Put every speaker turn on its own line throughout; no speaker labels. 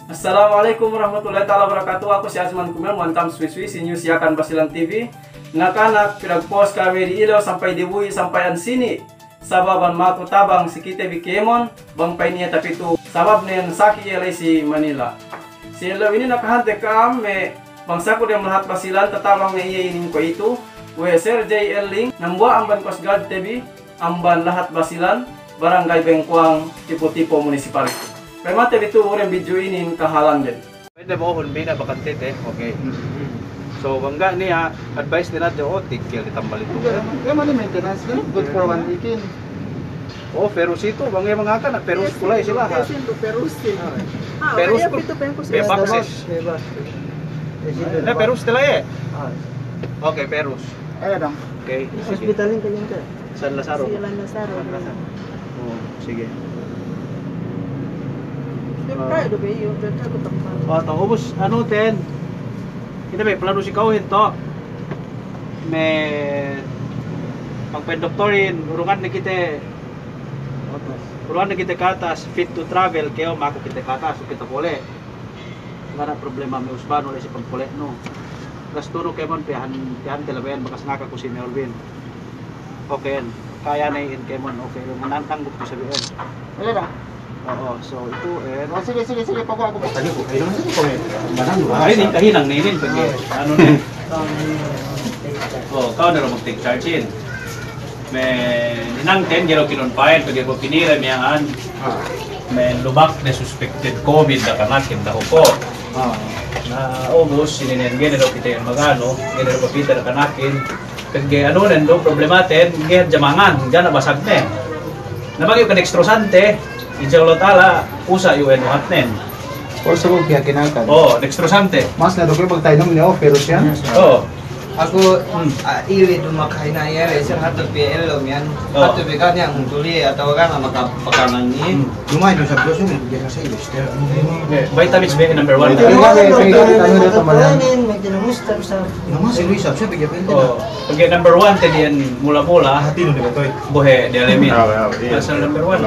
Assalamualaikum warahmatullahi wabarakatuh. Aku si Azman Kumel, mantam Swiswi, si News Yakan Basilan TV. Ngakanak pinagpost kami di ilaw sampai dibuhi sampai sini. Sababan mako tabang si kita bikemon, bangpay niya tapitu. Sabab niyan saki ilay si Manila. Si ilaw ini nakahante kami, bangsa ko din lahat Basilan, tatabang na iyainin ko ito. We Sir J.L. Ling, nambua amban Coast Guard TV, amban lahat Basilan, Barangay Bengkuang, Tipo-Tipo Municipality. Kaya mati dito uring video ini kahalan din.
Pwede mo hunbi na bakante te. Okay. So bangga niya advice nila do tigil ditambal ito.
Kaya man maintenance din good for one weekend.
Oh, Perus itu bangga mga ka na Perus kulay sila ha.
Perus din.
Perus Bebaksis. Na Perus tila eh. Okay, Perus.
Ayo dong.
Okay.
Hospitalin ka yun ka.
San Lazaro.
Oh,
Sige.
Oh,
ubos ano ten. Kita may plano si kauhin to. May pagpendoktorin, urungan na kita. Urungan na kita katas fit to travel kayo mako kita katas kita pole. Ngara problema may usbano sa pagpole no. Gasturo kay mon pihan talabayan bakas naka ko si Melvin. Okay, kaya na in kay mon okay. Manantang ko sabihin.
wala na.
Oo, so ito eh.
Oh, sige, pako ako.
Tadi ko kayo naman ko eh. Ay, ni kahinang ninin pag ano na. Oh, kau na ro mag-take charge in. May ninang 10 gero kinonfine pag ko pinira miyaan. May lubak na suspected COVID na kanakin daw ko. Na August sininengge na daw kita yung magano, gero ko pita na kanakin. Pag ano nando problematen, gero jamangan, gana basag na. Nabagyo ka dextrosante. Insya Allah Ta'ala, usa yung enuhat nen.
Or sa kong kinakan.
Oh, dextrosante.
Mas na doon pag tayo nung niyo, pero siya.
Oh.
Aku iwi tu makai na yere sen hatu PL lo mian hatu bekan yang tuli atau kan makanan ni
Lumay doon sa bloso mo, bigyan ka sa iyo.
Vitamins B number 1.
Naman si Luis, siya bigyan pa
Oh, pag number 1 tadi yan mula-mula,
Hati nung dito.
buhe dialamin. Asal number 1.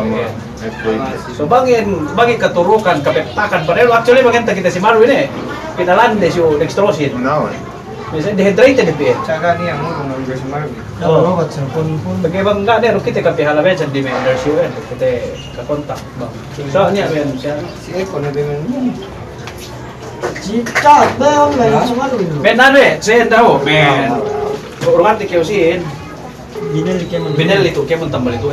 So bangin katurukan, kapektakan padahal actually maganda kita si Marwin eh. Pinalandes yung dextrosin. Misalnya dehydrated di
cara ni yang mau ngomong sama
Oh, bagi bangga deh, kita kapi halaman jadi membership kan, kita ke kontak bang. Soalnya men,
si Eko na dengan
Cita, bang, semua dulu.
men anu saya tahu men. Orang nanti keusin, binel itu kemun tambal itu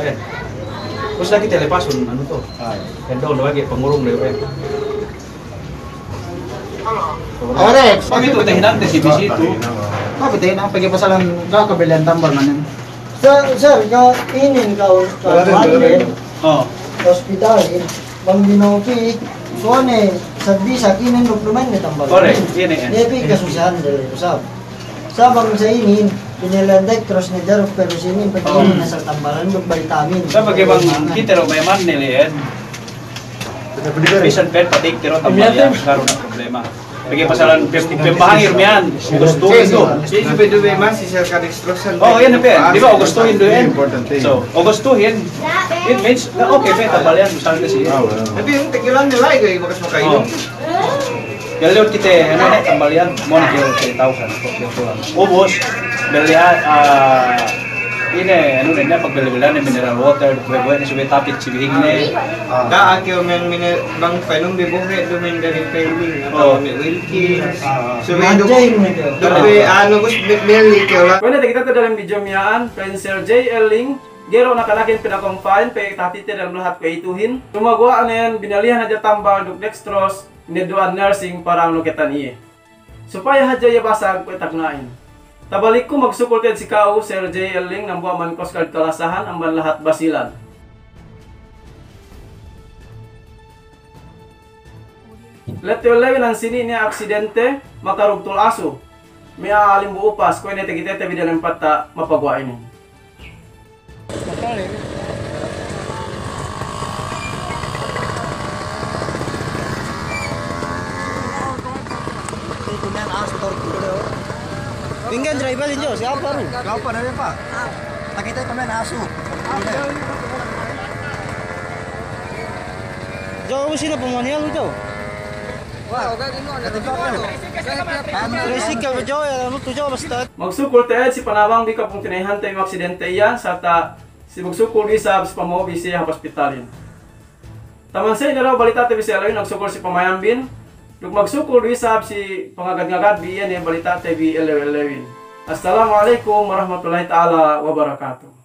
Terus lagi telepasun anu tuh, down lagi pengurung deh
Ore,
Begitu teh nanti si bisi itu.
Apa teh nang pagi pasalan ka kabelian tambal manen.
Sir, inin kau
Oh,
hospital bang dinopi suane sa kinin dokumen ni tambal.
correct. Ini kan.
Depi kasusahan dari usap. Sabang sa inin pinilanday terus ni jaruk pero sini pagkain na sa tambalan ng vitamin.
Sa bagi bang kita ro may man nilian. Bisan pet patik tiro tambalan karon na problema. Bagi pasalan pembahangir mian, gustuhin to.
si bedo be mas si serka dextrosan
Oh, yan na di ba gustuhin do yan. So, gustuhin. It means na okay pe tambalan misalnya si.
tapi yung tekilan nila ay bakas
Oh.
makayo
Galon kita ano na tambalan mo na kilo 3,000 Ubos belian ini ano na pagbalibilan ng mineral water, buhay na suwe tapit sibihing ni.
ka akyo men mine bang panom be buhe do men dari failing atau me Wilkins so we do be ano gus beli kyo la
Kaya kita dalam video miyaan, Prince Sir J.L. Ling, gero nakalakin pinakonfine, pe tatite dalam lahat pe ituhin. Tumagawa na yan, binalihan na tambal, dextrose, niduan nursing para ang lukitan iye. Supaya hadya yabasag po itagnain. Tabalik ko magsukultid si Kau, Sir J.L. Ling, ng buwaman Coast Guard Kalasahan, ang lahat Basilan. Letulay ng sini niya aksidente, makarugtul aso. May aalim buupas, kung nete-gitete bidan ng pata, mapagwain niya.
Tinggal driver injo, siapa ru?
Siapa na Pak? Takita kami na aso.
Jauh sini pemanian lu jauh.
Tricycle medyo ano to jo basta.
Magsukol tayo si panawang di ka pong tinahantay yung aksidente iyan sa si magsukol isab sa pamobi siya hospitalin. Taman sa inaraw balita tayo si Alawin nagsukol si pamayambin. Lug magsukol isab si pangagad-ngagad biyan yung balita tayo Alawin. Assalamualaikum warahmatullahi taala wabarakatuh.